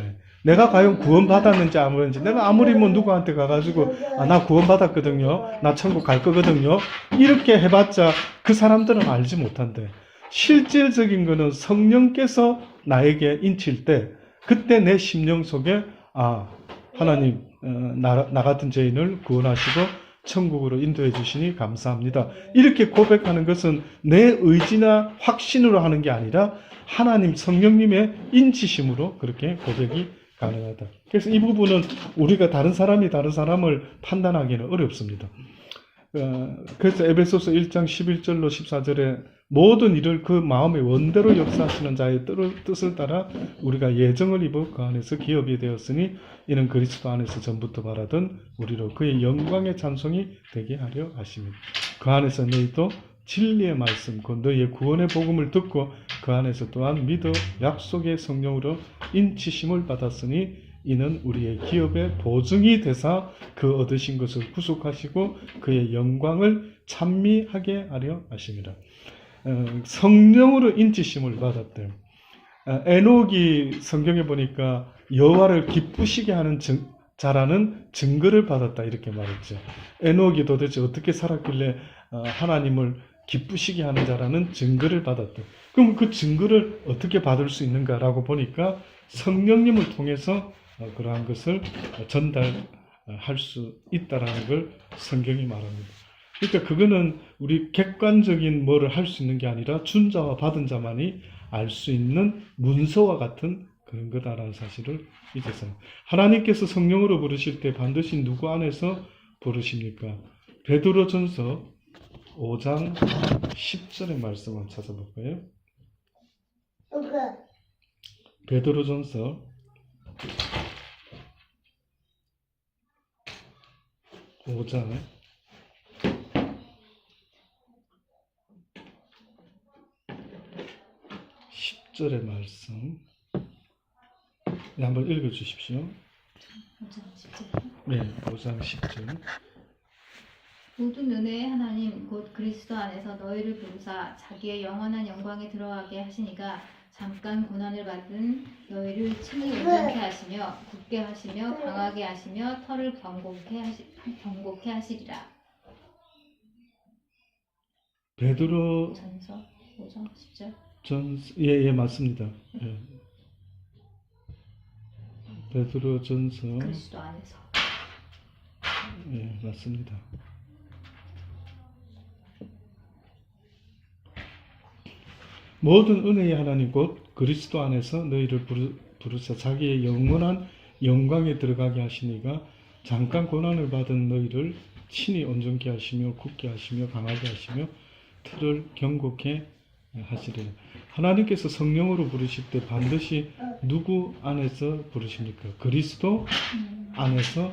S1: 내가 과연 구원받았는지 안 받았는지, 내가 아무리 누구한테 가가지고 나 구원받았거든요, 나 천국 갈 거거든요 이렇게 해봤자 그 사람들은 알지 못한대. 실질적인 거는 성령께서 나에게 인칠 때 그때 내 심령 속에 하나님 나 같은 죄인을 구원하시고 천국으로 인도해 주시니 감사합니다. 이렇게 고백하는 것은 내 의지나 확신으로 하는 게 아니라 하나님 성령님의 인치심으로 그렇게 고백이 가능하다. 그래서 이 부분은 우리가 다른 사람이 다른 사람을 판단하기는 어렵습니다. 그래서 에베소서 1장 11절로 14절에 모든 일을 그 마음의 원대로 역사하시는 자의 뜻을 따라 우리가 예정을 입어 그 안에서 기업이 되었으니 이는 그리스도 안에서 전부터 바라던 우리로 그의 영광의 찬송이 되게 하려 하심이다. 그 안에서 너희도 진리의 말씀, 곧 너희의 구원의 복음을 듣고 그 안에서 또한 믿어 약속의 성령으로 인치심을 받았으니 이는 우리의 기업의 보증이 되사 그 얻으신 것을 구속하시고 그의 영광을 찬미하게 하려 하심이라. 성령으로 인치심을 받았대. 에녹이 성경에 보니까 여호와를 기쁘시게 하는 자라는 증거를 받았다 이렇게 말했죠. 에녹이 도대체 어떻게 살았길래 하나님을 기쁘시게 하는 자라는 증거를 받았다. 그럼 그 증거를 어떻게 받을 수 있는가라고 보니까 성령님을 통해서 그러한 것을 전달할 수 있다라는 걸 성경이 말합니다. 그러니까 그거는 우리 객관적인 뭐를 할 수 있는 게 아니라 준 자와 받은 자만이 알 수 있는 문서와 같은 그런 거다라는 사실을 잊어서 하나님께서 성령으로 부르실 때 반드시 누구 안에서 부르십니까? 베드로전서 5장 10절의 말씀 한번 찾아볼까요? 베드로전서 5장 10절의 말씀 한번 읽어주십시오.
S2: 5장 10절.
S1: 네, 5장 10절.
S2: 모든 은혜의 하나님 곧 그리스도 안에서 너희를 부르사 자기의 영원한 영광에 들어가게 하시니가 잠깐 고난을 받은 너희를 친히 온전케 하시며 굳게 하시며 강하게 하시며 털을 경고케 하시리라.
S1: 베드로
S2: 전서 5장 10절.
S1: 예, 맞습니다. 예. 베드로전서
S2: 그리스도 안에서.
S1: 예, 맞습니다. 모든 은혜의 하나님 곧 그리스도 안에서 너희를 부르사 자기의 영원한 영광에 들어가게 하시니가 잠깐 고난을 받은 너희를 친히 온전케 하시며 굳게 하시며 강하게 하시며 틀을 경고케 하시리라. 하나님께서 성령으로 부르실 때 반드시 누구 안에서 부르십니까? 그리스도 안에서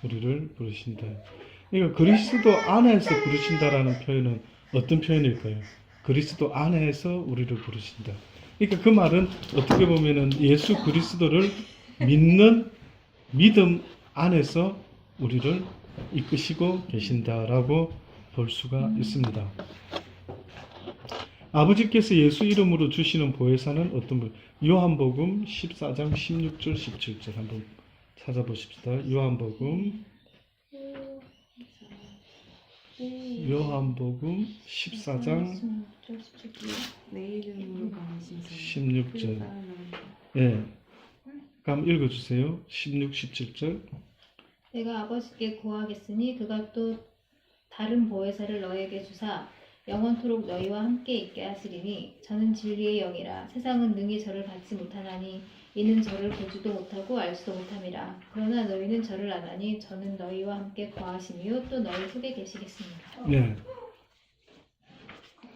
S1: 우리를 부르신다. 그러니까 그리스도 안에서 부르신다라는 표현은 어떤 표현일까요? 그리스도 안에서 우리를 부르신다. 그러니까 그 말은 어떻게 보면은 예수 그리스도를 믿는 믿음 안에서 우리를 이끄시고 계신다라고 볼 수가 있습니다. 아버지께서 예수 이름으로 주시는 보혜사는 어떤 분? 요한복음 14장 16절 17절 한번 찾아보십시다. 요한복음 14장
S3: 내 이름으로 가신
S1: 16절. 예. 그럼 읽어주세요. 16, 17절.
S2: 내가 아버지께 구하겠으니 그가 또 다른 보혜사를 너에게 주사 영원토록 너희와 함께 있게 하시리니 저는 진리의 영이라 세상은 능히 저를 받지 못하나니 이는 저를 보지도 못하고 알지도 못함이라. 그러나 너희는 저를 아나니 저는 너희와 함께 거하시며 또 너희 속에 계시겠습니다.
S1: 네.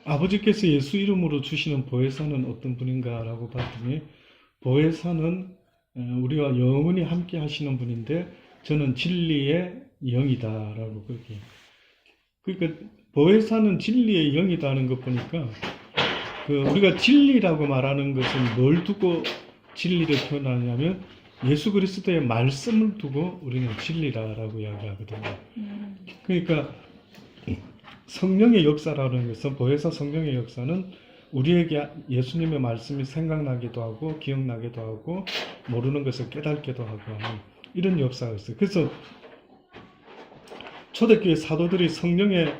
S1: 아버지께서 예수 이름으로 주시는 보혜사는 어떤 분인가라고 봤더니 보혜사는 우리와 영원히 함께 하시는 분인데 저는 진리의 영이다라고 그렇게. 그러니까 보혜사는 진리의 영이다 하는 것 보니까 우리가 진리라고 말하는 것은 뭘 두고 진리를 표현하냐면 예수 그리스도의 말씀을 두고 우리는 진리라고 이야기하거든요. 그러니까 성령의 역사라는 것은 보혜사 성령의 역사는 우리에게 예수님의 말씀이 생각나기도 하고 기억나기도 하고 모르는 것을 깨닫기도 하고 하는 이런 역사가 있어요. 그래서 초대교회 사도들이 성령의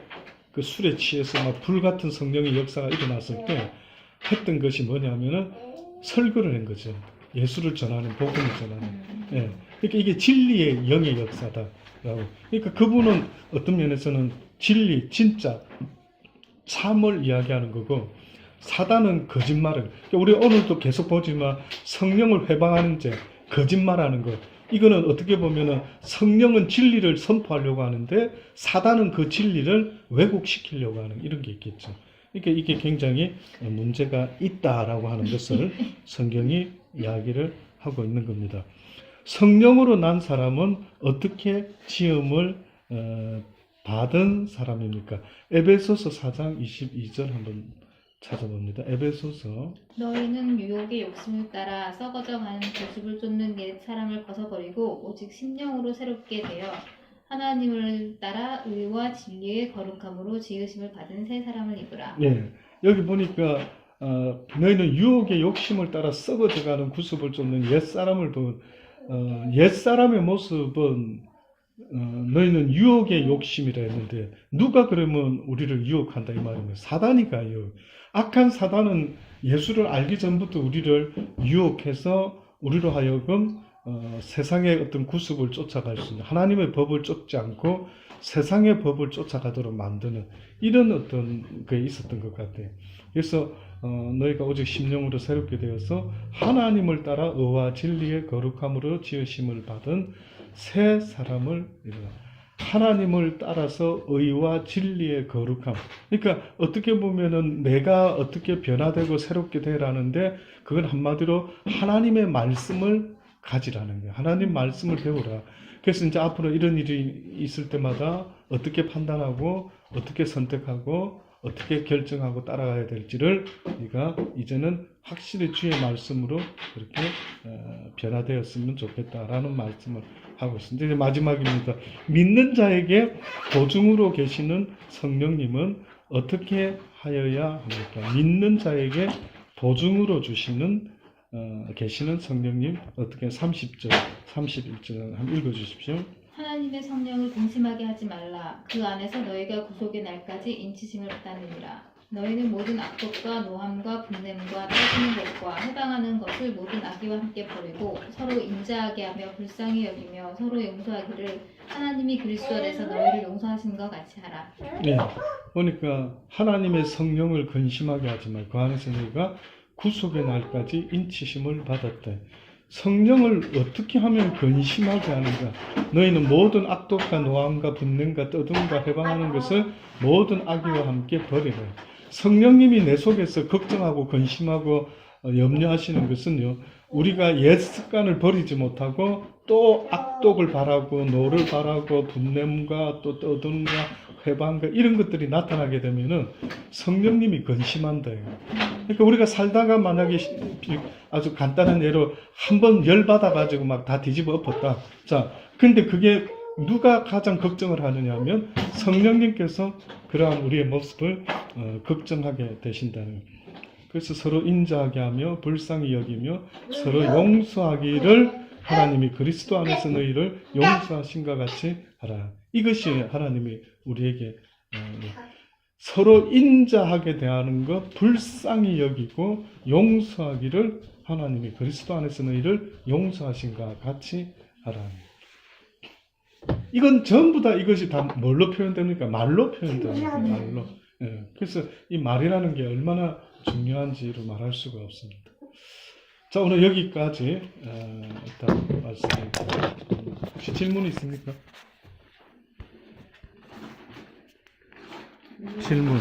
S1: 그 술에 취해서 막 불같은 성령의 역사가 일어났을 때 했던 것이 뭐냐면은 설교를 한 거죠. 예수를 전하는, 복음을 전하는. 예. 그러니까 이게 진리의 영의 역사다라고. 그러니까 그분은 어떤 면에서는 진리, 진짜, 참을 이야기하는 거고, 사단은 거짓말을. 그러니까 우리 오늘도 계속 보지만 성령을 회방하는 죄, 거짓말하는 것. 이거는 어떻게 보면은 성령은 진리를 선포하려고 하는데 사단은 그 진리를 왜곡시키려고 하는 이런 게 있겠죠. 그러니까 이게 굉장히 문제가 있다라고 하는 것을 성경이 이야기를 하고 있는 겁니다. 성령으로 난 사람은 어떻게 지음을 받은 사람입니까? 에베소서 4장 22절 한번 찾아봅니다. 에베소서.
S2: 너희는 유혹의 욕심을 따라 썩어져가는 고집을 쫓는 옛 사람을 벗어버리고 오직 심령으로 새롭게 되어 하나님을 따라 의와 진리의 거룩함으로 지으심을 받은 새 사람을 입으라.
S1: 네, 여기 보니까 너희는 유혹의 욕심을 따라 썩어져가는 구습을 쫓는 옛 사람을 옛 사람의 모습은 너희는 유혹의 욕심이라 했는데 누가 그러면 우리를 유혹한다 이 말입니다. 사단이가요. 악한 사단은 예수를 알기 전부터 우리를 유혹해서 우리로 하여금 세상의 어떤 구습을 쫓아갈 수 있는 하나님의 법을 쫓지 않고 세상의 법을 쫓아가도록 만드는 이런 어떤 게 있었던 것 같아요. 그래서 너희가 오직 심령으로 새롭게 되어서 하나님을 따라 의와 진리의 거룩함으로 지으심을 받은 새 사람을 이루라. 하나님을 따라서 의와 진리의 거룩함. 그러니까 어떻게 보면은 내가 어떻게 변화되고 새롭게 되라는데 그건 한마디로 하나님의 말씀을 가지라는 거예요. 하나님 말씀을 배우라. 그래서 이제 앞으로 이런 일이 있을 때마다 어떻게 판단하고 어떻게 선택하고 어떻게 결정하고 따라가야 될지를 우리가 이제는 확실히 주의 말씀으로 그렇게 변화되었으면 좋겠다라는 말씀을 하고 있습니다. 이제 마지막입니다. 믿는 자에게 보증으로 계시는 성령님은 어떻게 하여야 합니까? 믿는 자에게 보증으로 주시는 계시는 성령님 어떻게 30절, 31절 한번 읽어주십시오.
S2: 하나님의 성령을 근심하게 하지 말라. 그 안에서 너희가 구속의 날까지 인치심을 받느니라. 너희는 모든 악독과 노함과 분냄과 따지는 것과 해방하는 것을 모든 악의와 함께 버리고 서로 인자하게 하며 불쌍히 여기며 서로 용서하기를 하나님이 그리스도 안에서 너희를 용서하신 것 같이 하라.
S1: 네, 보니까 하나님의 성령을 근심하게 하지 말고 그 안에서 너희가 구속의 날까지 인치심을 받았다. 성령을 어떻게 하면 근심하게 하는가? 너희는 모든 악독과 노함과 분냄과 떠듬과 해방하는 것을 모든 악의와 함께 버리라. 성령님이 내 속에서 걱정하고 근심하고 염려하시는 것은요, 우리가 옛 습관을 버리지 못하고 또 악독을 바라고 노를 바라고 분냄과 또 떠듬과 회방과 이런 것들이 나타나게 되면은 성령님이 근심한다. 그러니까 우리가 살다가 만약에 아주 간단한 예로 한번 열받아가지고 막 다 뒤집어 엎었다. 자, 근데 그게 누가 가장 걱정을 하느냐 하면 성령님께서 그러한 우리의 모습을 걱정하게 되신다는 거예요. 그래서 서로 인자하게 하며 불쌍히 여기며 서로 용서하기를 하나님이 그리스도 안에서 너희를 용서하신과 같이 하라. 이것이 하나님이 우리에게 서로 인자하게 대하는 것, 불쌍히 여기고 용서하기를 하나님이 그리스도 안에서 너희를 용서하신과 같이 하라. 이건 전부 다 이것이 다 뭘로 표현됩니까? 말로 표현됩니다. 말로. 예, 그래서 이 말이라는 게 얼마나 중요한지로 말할 수가 없습니다. 자, 오늘 여기까지 일단 말씀드립니다. 혹시 질문 있습니까? 질문.